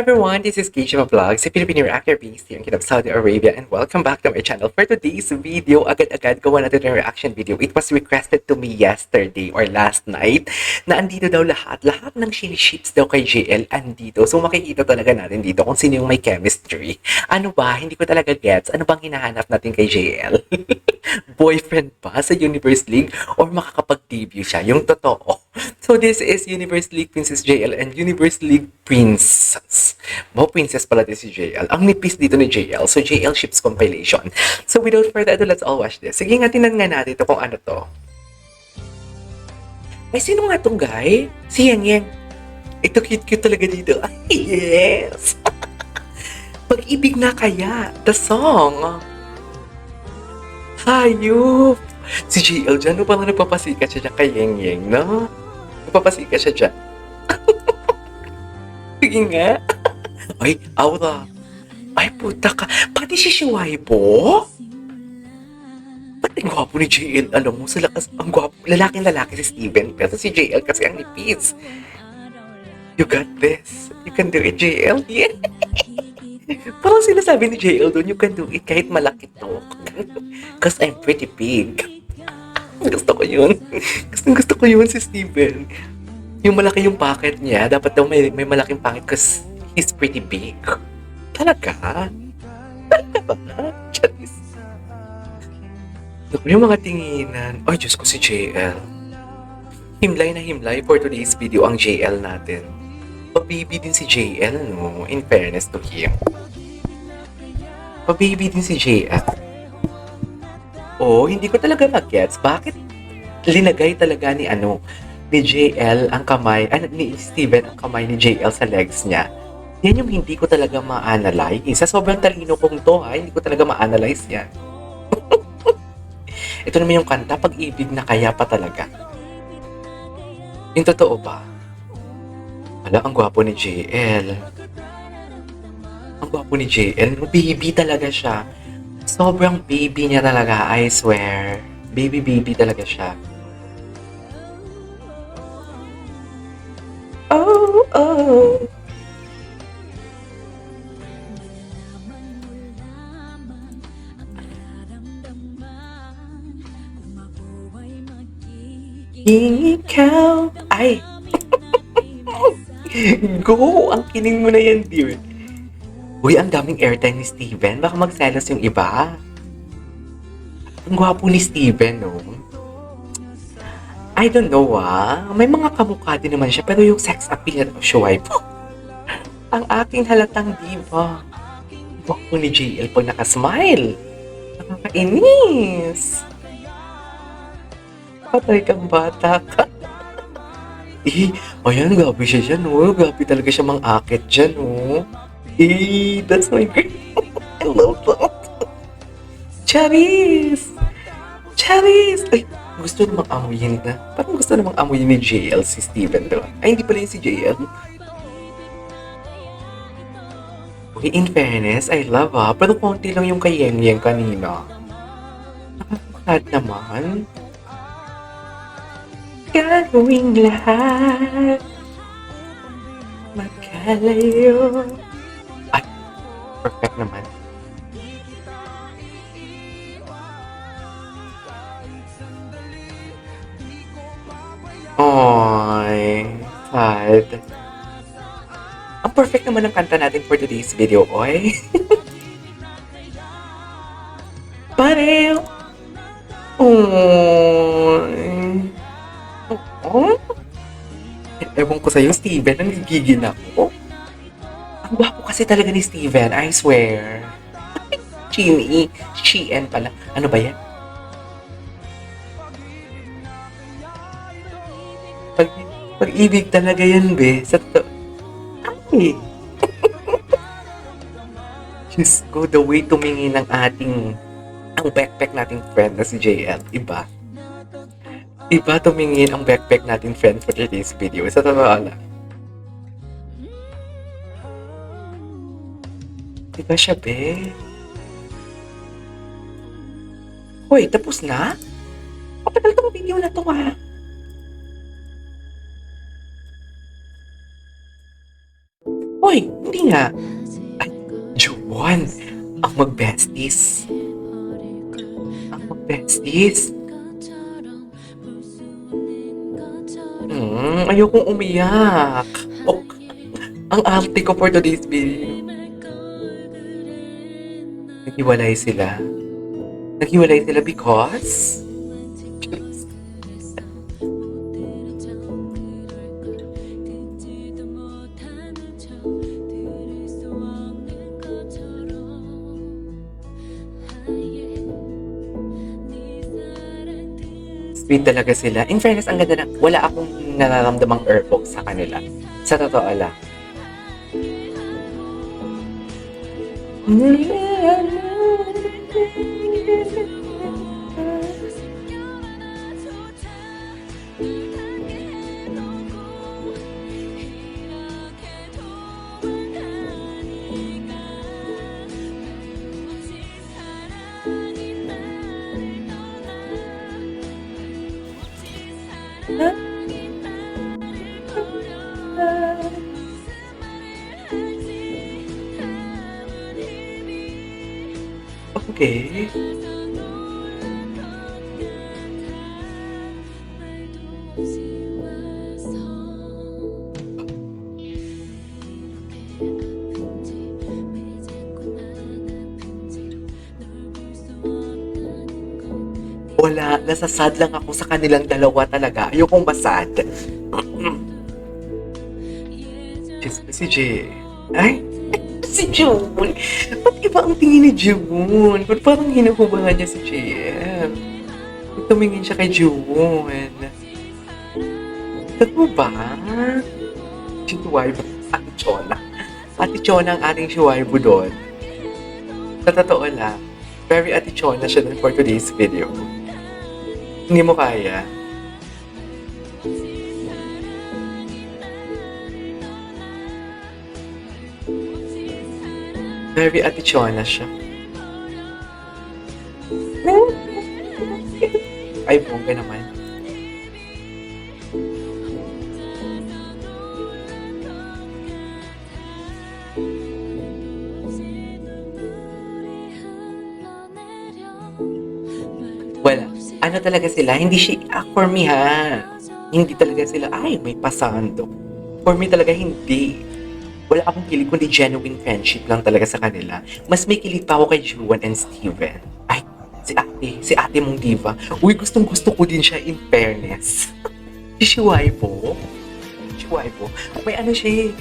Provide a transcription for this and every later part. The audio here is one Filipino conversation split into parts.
everyone, this is Keisha Vlogs, a Filipino reactor based here in Kingdom, Saudi Arabia, and welcome back to my channel. For today's video, agad-agad gawa natin ng reaction video. It was requested to me yesterday or last night na andito daw lahat ng ships daw kay JL andito. So makikita talaga natin dito kung sino yung may chemistry. Ano ba? Hindi ko talaga gets. Ano bang hinahanap natin kay JL? Boyfriend ba sa Universe League or makakapag-debut siya? Yung totoo. So this is Universe League Princess JL and Universe League Princess. Princess pala din si JL. Ang nipis dito ni JL. So JL Ships Compilation. So without further ado, let's all watch this. Sige nga, tinan nga natin ito kung ano to. Ay, sino nga tong guy? Si Yang Yang. Ito cute-cute talaga dito. Ay, yes! Pag-ibig na kaya. The song. Hayop. Si JL dyan, no, parang nagpapasikat siya dyan kay Yang Yang, no? Nagpapasikat siya dyan. Sige nga. Ay, aura. Ay, puta ka. Pati si Shuaibo? Ba't ang gwapo ni JL? Alam mo, sa lakas, ang gwapo. Lalaking-lalaki si Steven. Pero si JL kasi ang nipis. You got this. You can do it, JL. Yeah. Parang sinasabi ni JL doon, you can do it kahit malaki to. Cause I'm pretty big. Gusto ko yun. Gusto ko yun si Steven. Yung malaki yung pocket niya, dapat daw may malaking pocket cause he's pretty big. Talaga? Talaga ba? Charis. Naku, yung mga tinginan. Ay, Diyos ko si JL. Himlay na himlay for today's video ang JL natin. Pa-baby din si JL, no? In fairness to him. Pa-baby din si JL. Oh, hindi ko talaga mag-gets. Bakit linagay talaga ni JL ang kamay, ni Steven ang kamay ni JL sa legs niya? Yan yung hindi ko talaga ma-analyze. Sa sobrang talino kong to, hindi ko talaga ma-analyze yan. Ito naman yung kanta, Pag-ibig na kaya pa talaga. Yung totoo ba? Wala, ang gwapo ni JL. Ang gwapo ni JL. Baby talaga siya. Sobrang baby niya talaga, I swear. Baby talaga siya. Oh, oh. Ikaw. Ay. Go! Ang kining mo na yan, dear. Uy, ang daming airtime ni Steven. Baka magselos yung iba. Ang gwapo ni Steven, no? I don't know, May mga kamukha din naman siya, pero yung sex appeal at Shuaibo. Ang aking halatang diva. Gwapo ni JL pag nakasmile. Nakakainis. Patay kang bata ka. Ayan, gabi siya dyan, Gabi talaga siya mang-akit dyan, that's my girl. I love that. Charis! Ay, gusto namang amuyin na. Parang gusto namang amuyin ni JL si Steven, diba? Ay, hindi pala yun si JL. Okay, in fairness, I love, pero konti lang yung kay Yang Yang kanina. Nakakakad naman. Gagawing lahat magkalayo. Ay, perfect naman. Oy, sad. Ang perfect naman ng kanta natin for today's video, oy. Pareho. Oy. Oh? Ewan ko sa'yo, Steven, nagigigil ako. Ang gwapo kasi talaga ni Steven, I swear. Shein pala. Ano ba yan? Pag-ibig talaga yan, be. Sa to. Ay. Diyos ko, the way tumingin ng ang backpack nating friend na si JL. Iba tumingin ang backpack natin friend for today's video. Sa totoo lang. Diba siya, be? Hoy, tapos na? Matagal tong video na to, Hoy, hindi nga. Ay, Juwon. Ang mag-besties. Ang mag-besties. Ayokong umiyak. Oh, ang arte ko for today's video. Naghiwalay sila. Naghiwalay sila because... Sweet talaga sila. In fairness, ang ganda na, wala akong nararamdamang airbox sa kanila. Sa totoo lang. Okay. Wala, nasasad lang ako sa kanilang dalawa talaga. Ayokong masad. Si Jay. Ay, si June. Ba't iba ang tingin ni June? Ba't parang hinuhubangan niya si JM? Tumingin siya kay June. Totoo ba? Si Tuwaibo, Ate Chona. Ate Chona ang ating Shuwaibo doon. Sa totoo lang, very Ate Chona siya dun for today's video. Hindi mo kaya? Very Ate Chona siya. Ay, bongga naman. Wala. Ano talaga sila? Hindi siya, for me ha. Hindi talaga sila, ay, may pasando. For me talaga, hindi. Wala akong kilig, kundi genuine friendship lang talaga sa kanila. Mas may kilig pa ako kay Juan and Steven. Ay, si ate mong diva. Uy, gustong gusto ko din siya in fairness. Si Shuwaibo. May ano siya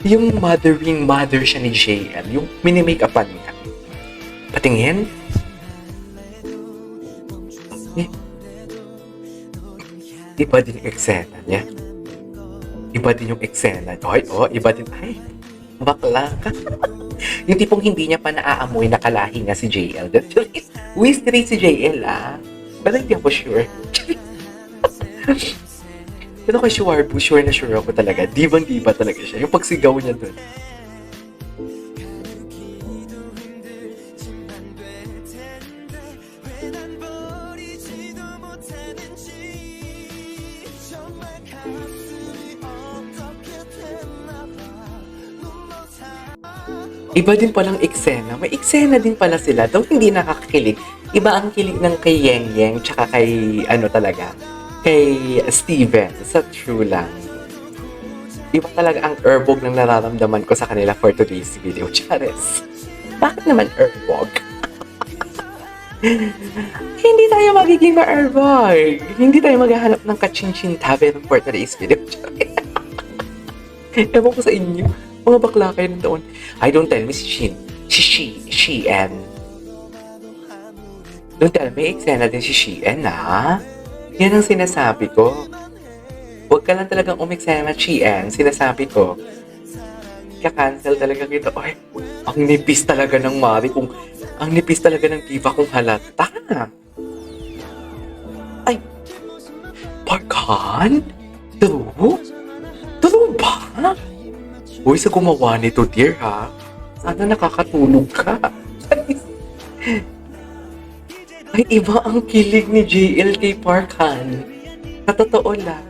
yung mothering mother siya ni JL. Yung mini-make-upan niya. Patingin? Iba din yung eksena niya. Iba din yung eksena. Ay, iba din. Ay, bakla ka. Yung tipong hindi niya pa naaamoy nakalahi nga si JL. Uy, straight si JL But hindi ako sure. Pero kay Shuwaibo, sure na sure ako talaga. Diva talaga siya. Yung pagsigaw niya dun. Iba din palang eksena. May eksena din pala sila. Daw hindi nakakakilig. Iba ang kilig ng kay Yeng Yeng tsaka kay talaga. Kay Steven. Sa true lang. Iba talaga ang erbog ng nararamdaman ko sa kanila for today's video. Charis. Bakit naman erbog? Hindi tayo magiging ma-erbog. Hindi tayo maghahanap ng kachinchin tabi for today's video. Ewan ko sa inyo. Mga bakla kayo ng taon. Ay, don't tell me si Shein. Don't tell me, eksena din si Shein, Yan ang sinasabi ko. Huwag ka lang talagang umeksena Shein. Sinasabi ko. Kaka-cancel talaga kita. Ay, ang nipis talaga ng Mari. Ang nipis talaga ng diva kung halata. Ay, Parkan? True? True ba? Uy, sa gumawa nito, dear, sana nakakatulog ka. Ay, iba ang kilig ni JL kay Parkan. Sa totoo lang.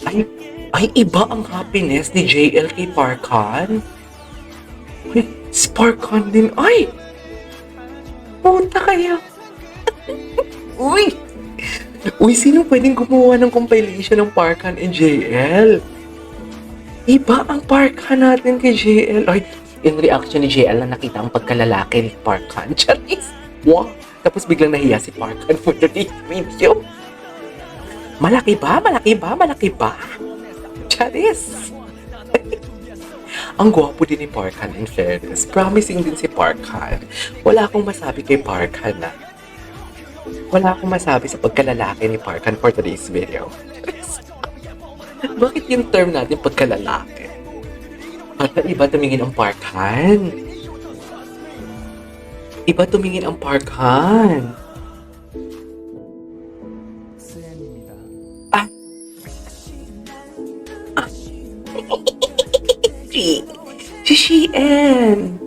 Ay, iba ang happiness ni JL kay Parkan. Uy, Sparkon din. Ay! Puta kayo. Uy! Uy, sino pwedeng gumawa ng compilation ng Parkan and JL? Iba ang Parkan natin kay JL. Ay, in reaction ni JL na nakita ang pagkalalaki ni Parkan. Charis! Wow! Tapos biglang nahiya si Parkan for the video. Malaki ba? Malaki ba? Malaki ba? Charis! Ang gwapo din ni Parkan in fairness. Promising din si Parkan. Wala akong masabi kay Parkan na. Wala akong masabi sa pagkalalaki ni Parkan for today's video. Bakit yung term natin pagkalalaki? Para iba tumingin ang Parkan. Iba tumingin ang Parkan. Ah! Ah! Si Shein!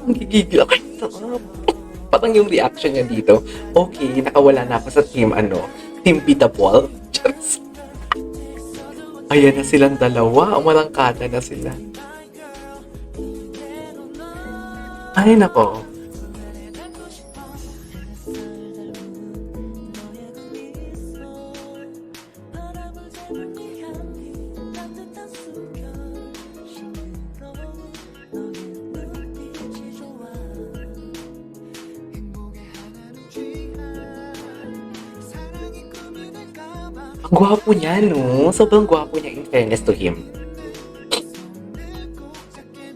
Ang gigigil ako. Parang yung reaction niya dito, okay, nakawala na ako sa team, team Beatable. Just, ayan na silang dalawa, umalangkada na sila. Ay, nako. Ang gwapo niya, no? Sobrang gwapo niya in fairness to him.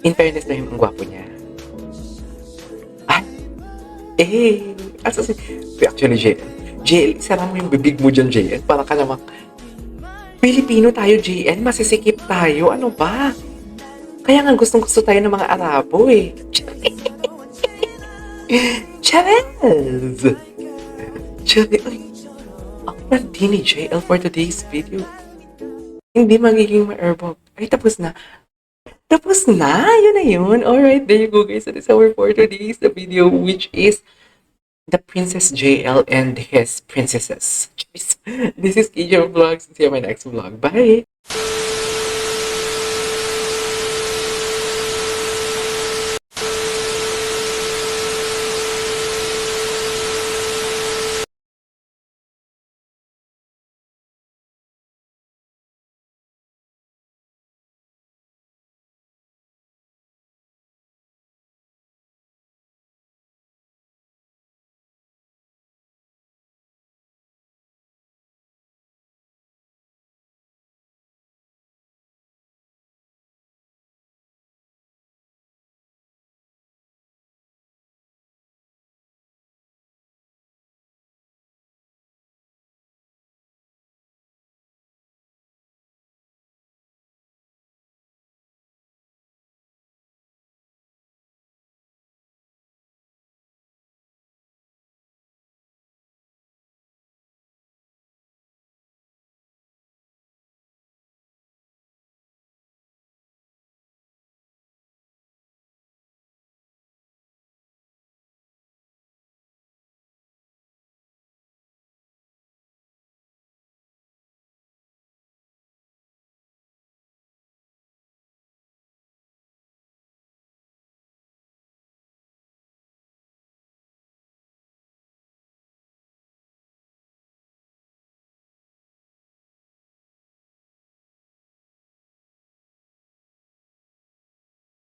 In fairness to him, ang gwapo niya. Ah! Asa si... Actually, JL, isara mo yung bibig mo dyan, JL. Para ka namang... Pilipino tayo, JL. Masisikip tayo. Ano ba? Kaya nga gustong-gusto tayo ng mga Arabo, eh. Charles! Charles! Ay! Ang di ni JL for today's video. Hindi magiging ma-airball. Ay, tapos na. Tapos na! Yun na yun. Alright, there you go guys. That is our for today's video, which is the Princess JL and his princesses. This is KJ Vlogs. See you in my next vlog. Bye!